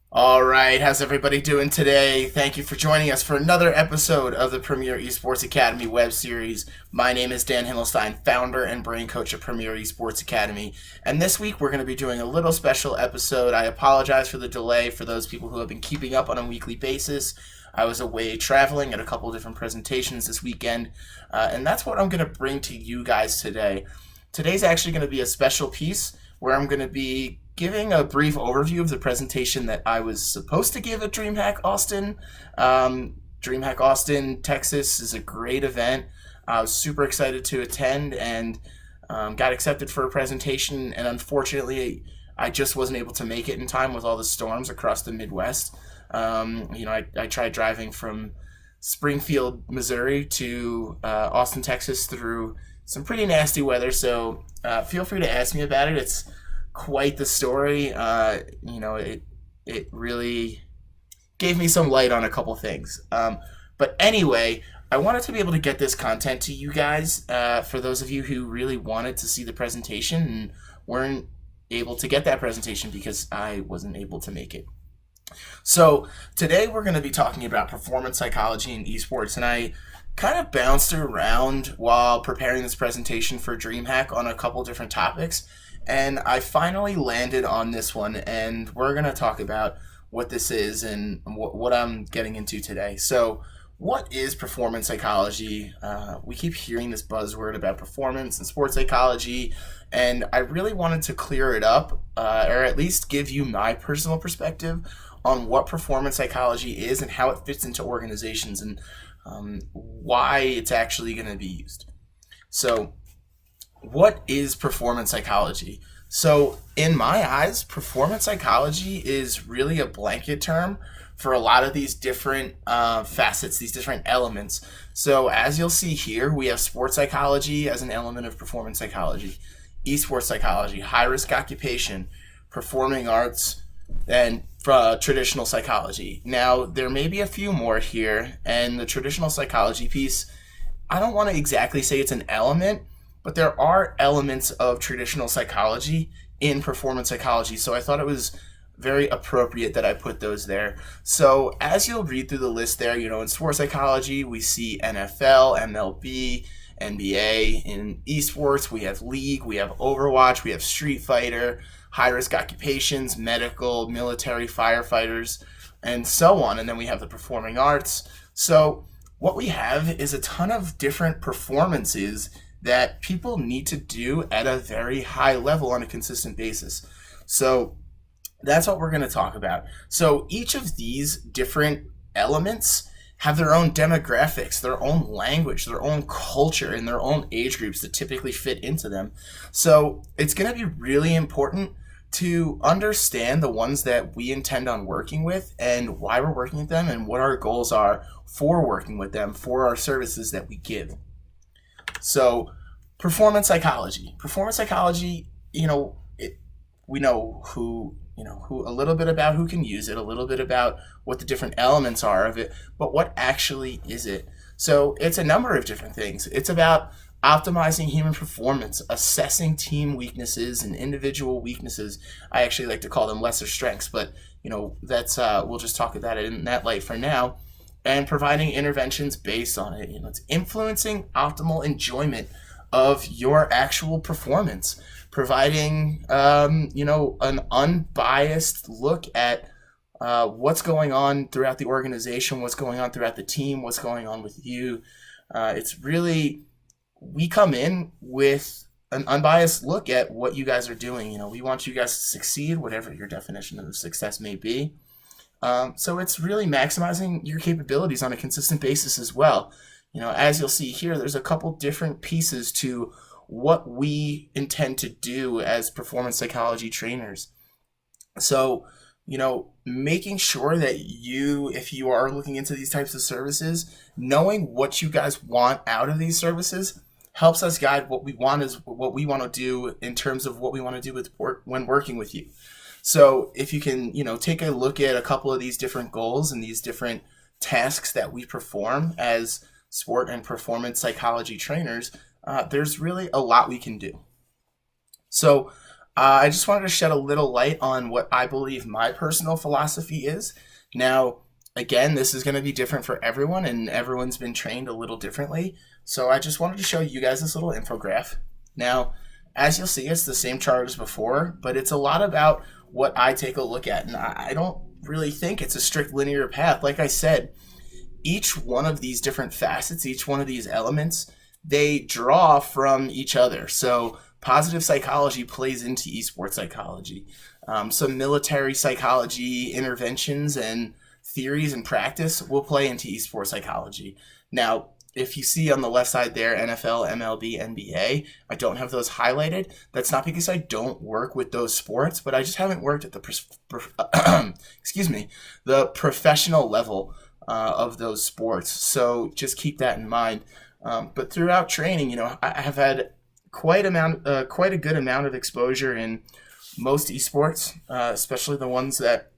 All right, how's everybody doing today? Thank you for joining us for another episode of the Premier Esports Academy web series. My name is Dan Himmelstein, founder and brain coach of Premier Esports Academy. And this week we're going to be doing a little special episode. I apologize for the delay for those people who have been keeping up on a weekly basis. I was away traveling at a couple of different presentations this weekend, and that's what I'm going to bring to you guys today. Today's actually going to be a special piece where I'm going to be giving a brief overview of the presentation that I was supposed to give at DreamHack Austin. DreamHack Austin, Texas is a great event. I was super excited to attend and got accepted for a presentation, and unfortunately, I just wasn't able to make it in time with all the storms across the Midwest. I tried driving from Springfield, Missouri to Austin, Texas through some pretty nasty weather, so feel free to ask me about it. It's quite the story. It really gave me some light on a couple things. But anyway, I wanted to be able to get this content to you guys for those of you who really wanted to see the presentation and weren't able to get that presentation because I wasn't able to make it. So today we're going to be talking about performance psychology in esports, and I kind of bounced around while preparing this presentation for DreamHack on a couple different topics, and I finally landed on this one, and we're going to talk about what this is and what I'm getting into today. So what is performance psychology? We keep hearing this buzzword about performance and sports psychology, and I really wanted to clear it up, or at least give you my personal perspective on what performance psychology is and how it fits into organizations and why it's actually going to be used. So what is performance psychology? So in my eyes, performance psychology is really a blanket term for a lot of these different facets, these different elements. So as you'll see here, we have sports psychology as an element of performance psychology, esports psychology, high-risk occupation, performing arts, and traditional psychology. Now, there may be a few more here, and the traditional psychology piece, I don't want to exactly say it's an element, but there are elements of traditional psychology in performance psychology, so I thought it was very appropriate that I put those there. So as you'll read through the list there, in sports psychology, we see NFL, MLB, NBA. In esports, we have League, we have Overwatch, we have Street Fighter, high-risk occupations, medical, military, firefighters, and so on. And then we have the performing arts. So what we have is a ton of different performances that people need to do at a very high level on a consistent basis. So that's what we're going to talk about. So each of these different elements have their own demographics, their own language, their own culture, and their own age groups that typically fit into them. So it's going to be really important to understand the ones that we intend on working with and why we're working with them and what our goals are for working with them for our services that we give. So performance psychology. Performance psychology, we know who a little bit about who can use it, a little bit about what the different elements are of it, but what actually is it? So it's a number of different things. It's about optimizing human performance, assessing team weaknesses and individual weaknesses. I actually like to call them lesser strengths, but that's we'll just talk about it in that light for now. And providing interventions based on it. It's influencing optimal enjoyment of your actual performance. Providing an unbiased look at what's going on throughout the organization, what's going on throughout the team, what's going on with you. It's really, we come in with an unbiased look at what you guys are doing. We want you guys to succeed, whatever your definition of success may be. So it's really maximizing your capabilities on a consistent basis as well. As you'll see here, there's a couple different pieces to what we intend to do as performance psychology trainers. So, making sure that if you are looking into these types of services, knowing what you guys want out of these services helps us guide what we want to do in terms of what we want to do with when working with you. So if you can, take a look at a couple of these different goals and these different tasks that we perform as sport and performance psychology trainers, there's really a lot we can do. So I just wanted to shed a little light on what I believe my personal philosophy is. Now, again, this is going to be different for everyone, and everyone's been trained a little differently. So I just wanted to show you guys this little infograph. Now, as you'll see, it's the same chart as before, but it's a lot about what I take a look at. And I don't really think it's a strict linear path. Like I said, each one of these different facets, each one of these elements, they draw from each other. So positive psychology plays into esports psychology. Some military psychology interventions and theories and practice will play into esports psychology. Now, if you see on the left side there, NFL, MLB, NBA, I don't have those highlighted. That's not because I don't work with those sports, but I just haven't worked at the the professional level of those sports. So just keep that in mind. But throughout training, I have had quite a good amount of exposure in most esports, especially the ones that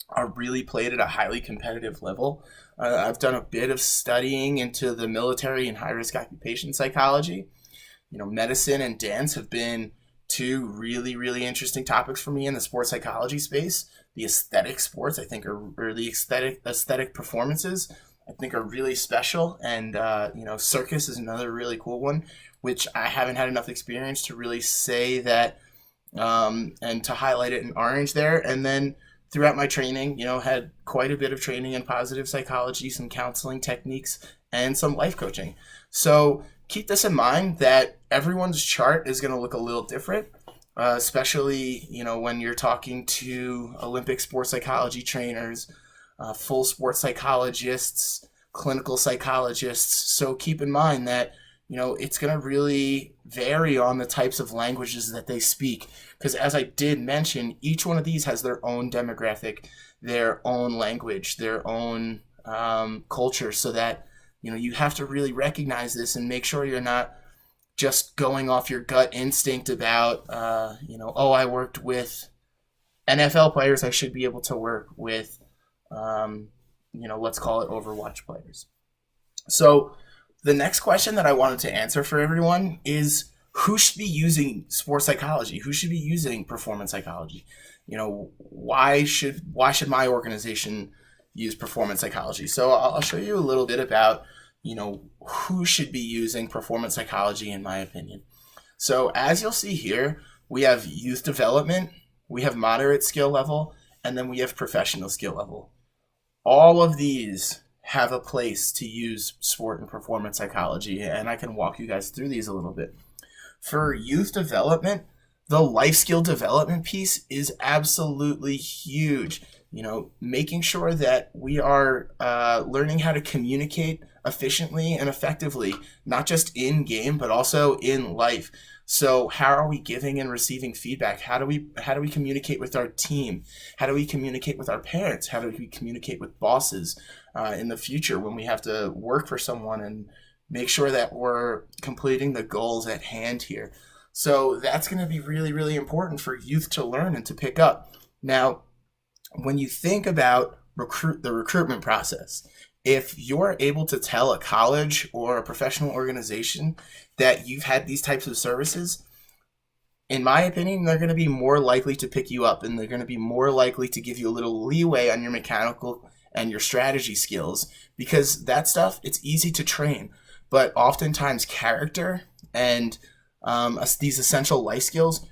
are really played at a highly competitive level. I've done a bit of studying into the military and high-risk occupation psychology. Medicine and dance have been two really, really interesting topics for me in the sports psychology space. The aesthetic sports, I think, or the aesthetic performances, I think, are really special. And, circus is another really cool one, which I haven't had enough experience to really say that and to highlight it in orange there. And then throughout my training, had quite a bit of training in positive psychology, some counseling techniques, and some life coaching. So keep this in mind that everyone's chart is going to look a little different, especially, when you're talking to Olympic sports psychology trainers, full sports psychologists, clinical psychologists. So keep in mind that it's going to really vary on the types of languages that they speak. Because as I did mention, each one of these has their own demographic, their own language, their own culture, so that, you have to really recognize this and make sure you're not just going off your gut instinct about, I worked with NFL players, I should be able to work with, let's call it Overwatch players. So the next question that I wanted to answer for everyone is, who should be using sports psychology? Who should be using performance psychology? Why should my organization use performance psychology? So I'll show you a little bit about, who should be using performance psychology in my opinion. So as you'll see here, we have youth development, we have moderate skill level, and then we have professional skill level. All of these have a place to use sport and performance psychology, and I can walk you guys through these a little bit. For youth development, the life skill development piece is absolutely huge. Making sure that we are learning how to communicate efficiently and effectively, not just in game, but also in life. So how are we giving and receiving feedback? How do we communicate with our team? How do we communicate with our parents? How do we communicate with bosses in the future when we have to work for someone and make sure that we're completing the goals at hand here? So that's going to be really, really important for youth to learn and to pick up. Now, when you think about the recruitment process, if you're able to tell a college or a professional organization that you've had these types of services, in my opinion, they're going to be more likely to pick you up, and they're going to be more likely to give you a little leeway on your mechanical and your strategy skills, because that stuff, it's easy to train. But oftentimes character and these essential life skills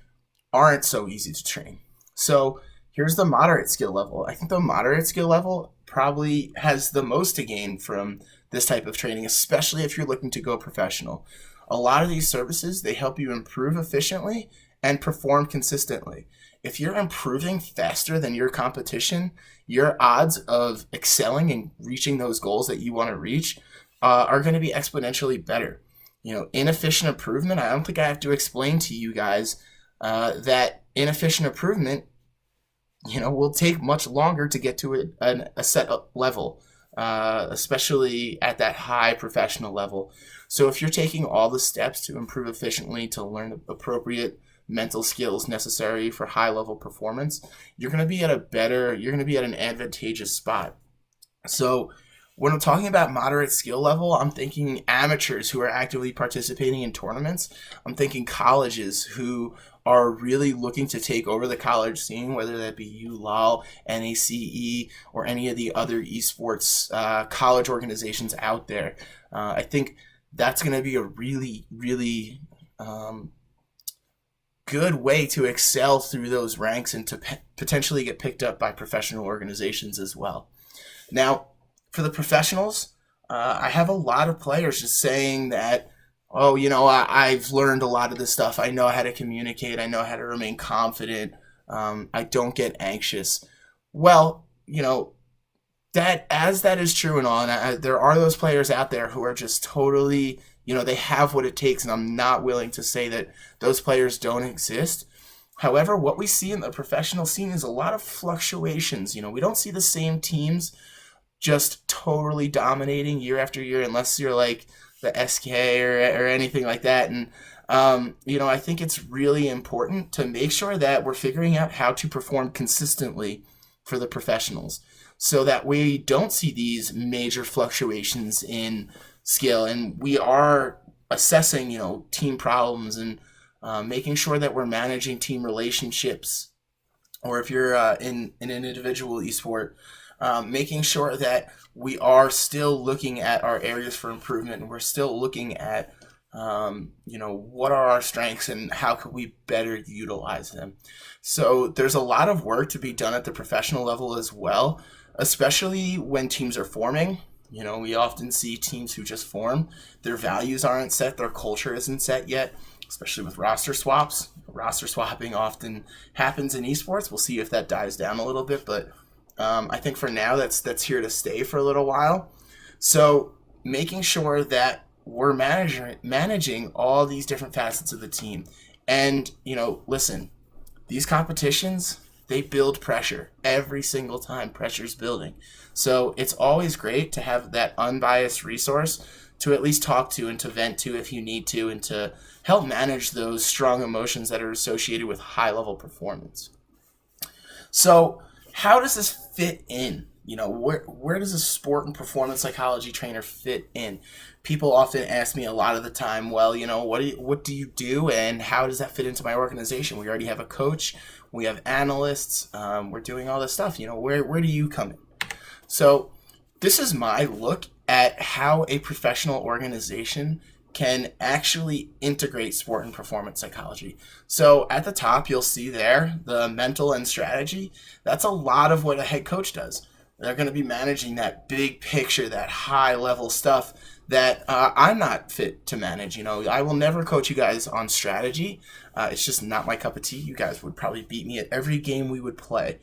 aren't so easy to train. So here's the moderate skill level. I think the moderate skill level probably has the most to gain from this type of training, especially if you're looking to go professional. A lot of these services, they help you improve efficiently and perform consistently. If you're improving faster than your competition, your odds of excelling and reaching those goals that you want to reach are going to be exponentially better. Inefficient improvement, I don't think I have to explain to you guys that inefficient improvement, will take much longer to get to a set level, especially at that high professional level. So if you're taking all the steps to improve efficiently, to learn the appropriate mental skills necessary for high level performance, you're going to be at an advantageous spot. So When I'm talking about moderate skill level, I'm thinking amateurs who are actively participating in tournaments. I'm thinking colleges who are really looking to take over the college scene, whether that be ULOL, NACE, or any of the other esports college organizations out there. I think that's going to be a really, really good way to excel through those ranks and to potentially get picked up by professional organizations as well. Now, for the professionals, I have a lot of players just saying that, oh, I've learned a lot of this stuff. I know how to communicate. I know how to remain confident. I don't get anxious. Well, that is true and all, and there are those players out there who are just totally, they have what it takes, and I'm not willing to say that those players don't exist. However, what we see in the professional scene is a lot of fluctuations. We don't see the same teams just totally dominating year after year unless you're like the SK or anything like that. And, I think it's really important to make sure that we're figuring out how to perform consistently for the professionals so that we don't see these major fluctuations in skill. And we are assessing, team problems and making sure that we're managing team relationships. Or if you're in an individual esport, making sure that we are still looking at our areas for improvement, and we're still looking at, what are our strengths and how can we better utilize them. So there's a lot of work to be done at the professional level as well, especially when teams are forming. We often see teams who just form. Their values aren't set. Their culture isn't set yet, especially with roster swaps. Roster swapping often happens in esports. We'll see if that dies down a little bit, but I think for now that's here to stay for a little while. So making sure that we're managing all these different facets of the team. And, listen, these competitions, they build pressure every single time. Pressure's building. So it's always great to have that unbiased resource to at least talk to and to vent to if you need to, and to help manage those strong emotions that are associated with high-level performance. So how does this fit in? Where does a sport and performance psychology trainer fit in? People often ask me a lot of the time, well, what do you do and how does that fit into my organization? We already have a coach, we have analysts, we're doing all this stuff. Where do you come in? So this is my look at how a professional organization can actually integrate sport and performance psychology. So at the top, you'll see there the mental and strategy. That's a lot of what a head coach does. They're going to be managing that big picture, that high level stuff that I'm not fit to manage. I will never coach you guys on strategy. It's just not my cup of tea. You guys would probably beat me at every game we would play.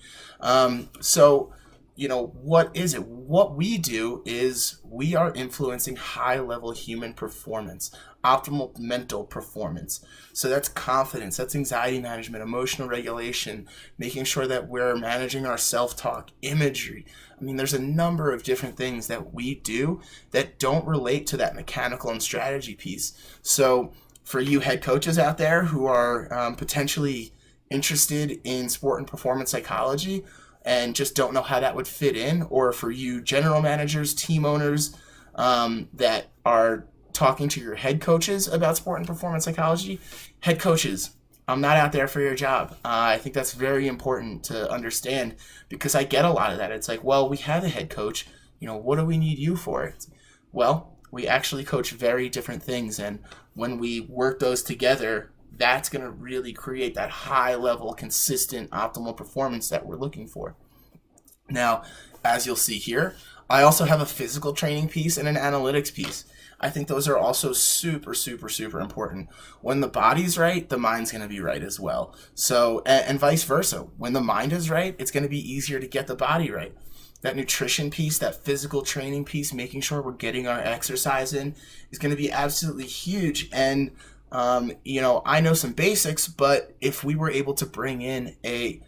What is it? What we do is we are influencing high-level human performance, optimal mental performance. So that's confidence, that's anxiety management, emotional regulation, making sure that we're managing our self-talk, imagery. There's a number of different things that we do that don't relate to that mechanical and strategy piece. So for you head coaches out there who are potentially interested in sport and performance psychology, and just don't know how that would fit in, or for you general managers, team owners that are talking to your head coaches about sport and performance psychology, head coaches, I'm not out there for your job. I think that's very important to understand, because I get a lot of that. It's like, well, we have a head coach, what do we need you for? Well, we actually coach very different things, and when we work those together, that's going to really create that high level, consistent, optimal performance that we're looking for. Now, as you'll see here, I also have a physical training piece and an analytics piece. I think those are also super, super, super important. When the body's right, the mind's going to be right as well. So, and vice versa. When the mind is right, it's going to be easier to get the body right. That nutrition piece, that physical training piece, making sure we're getting our exercise in, is going to be absolutely huge. And I know some basics, but if we were able to bring in a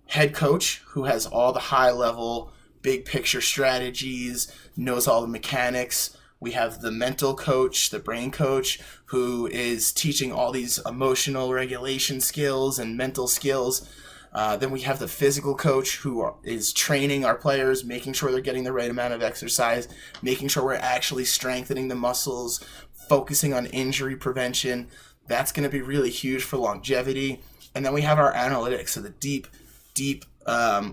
head coach who has all the high level, big picture strategies, knows all the mechanics, we have the mental coach, the brain coach, who is teaching all these emotional regulation skills and mental skills. Then we have the physical coach who is training our players, making sure they're getting the right amount of exercise, making sure we're actually strengthening the muscles, focusing on injury prevention. That's going to be really huge for longevity. And then we have our analytics, so the deep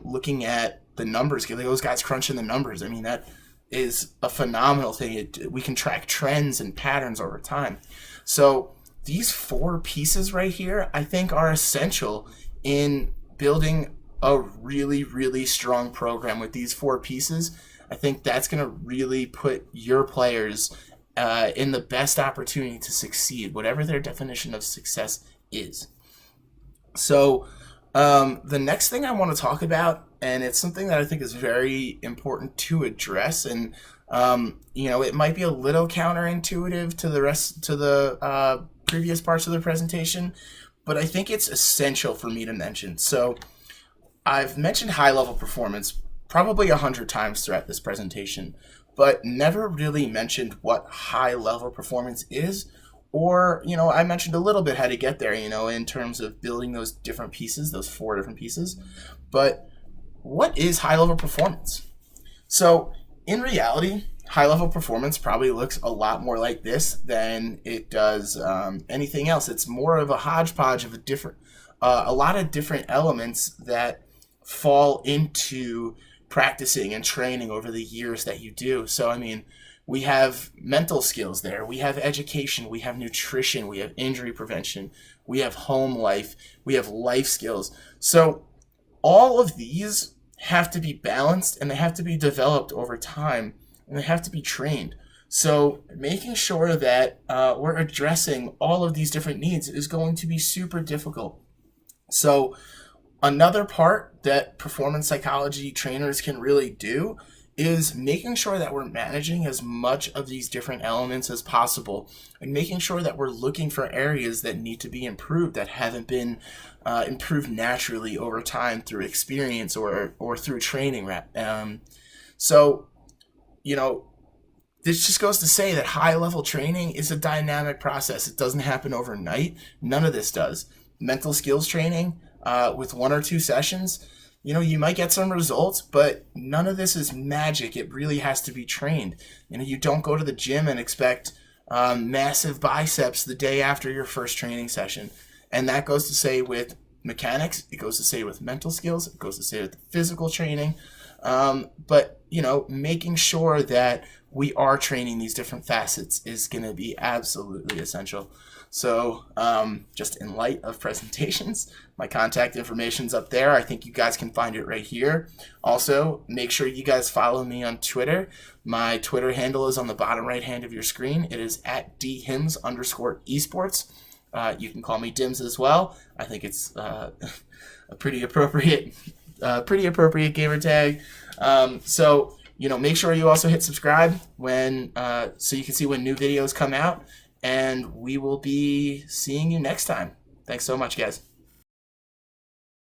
looking at the numbers, getting those guys crunching the numbers. I mean, that is a phenomenal thing. We can track trends and patterns over time. So these 4 pieces right here, I think, are essential in building a really, really strong program. With these 4 pieces, I think that's going to really put your players in the best opportunity to succeed, whatever their definition of success is. So the next thing I want to talk about, and it's something that I think is very important to address, and it might be a little counterintuitive to the previous parts of the presentation, but I think it's essential for me to mention. So I've mentioned high-level performance probably 100 times throughout this presentation, but never really mentioned what high-level performance is, or, I mentioned a little bit how to get there, in terms of building those different pieces, those 4 different pieces. But what is high-level performance? So in reality, high-level performance probably looks a lot more like this than it does anything else. It's more of a hodgepodge of a lot of different elements that fall into practicing and training over the years that you do. So, I mean, we have mental skills there, we have education, we have nutrition, we have injury prevention, we have home life, we have life skills. So all of these have to be balanced, and they have to be developed over time, and they have to be trained. So making sure that we're addressing all of these different needs is going to be super difficult. So another part that performance psychology trainers can really do is making sure that we're managing as much of these different elements as possible, and making sure that we're looking for areas that need to be improved, that haven't been improved naturally over time through experience or through training. So, this just goes to say that high-level training is a dynamic process. It doesn't happen overnight. None of this does. Mental skills training with 1 or 2 sessions, you might get some results, but none of this is magic. It really has to be trained. You don't go to the gym and expect massive biceps the day after your first training session. And that goes to say with mechanics, it goes to say with mental skills, it goes to say with physical training. But making sure that we are training these different facets is going to be absolutely essential. So just in light of presentations, my contact information's up there. I think you guys can find it right here. Also, make sure you guys follow me on Twitter. My Twitter handle is on the bottom right hand of your screen. It is at @DHIMS_eSports. You can call me Dims as well. I think it's a pretty appropriate gamer tag. So make sure you also hit subscribe so you can see when new videos come out. And we will be seeing you next time. Thanks so much, guys.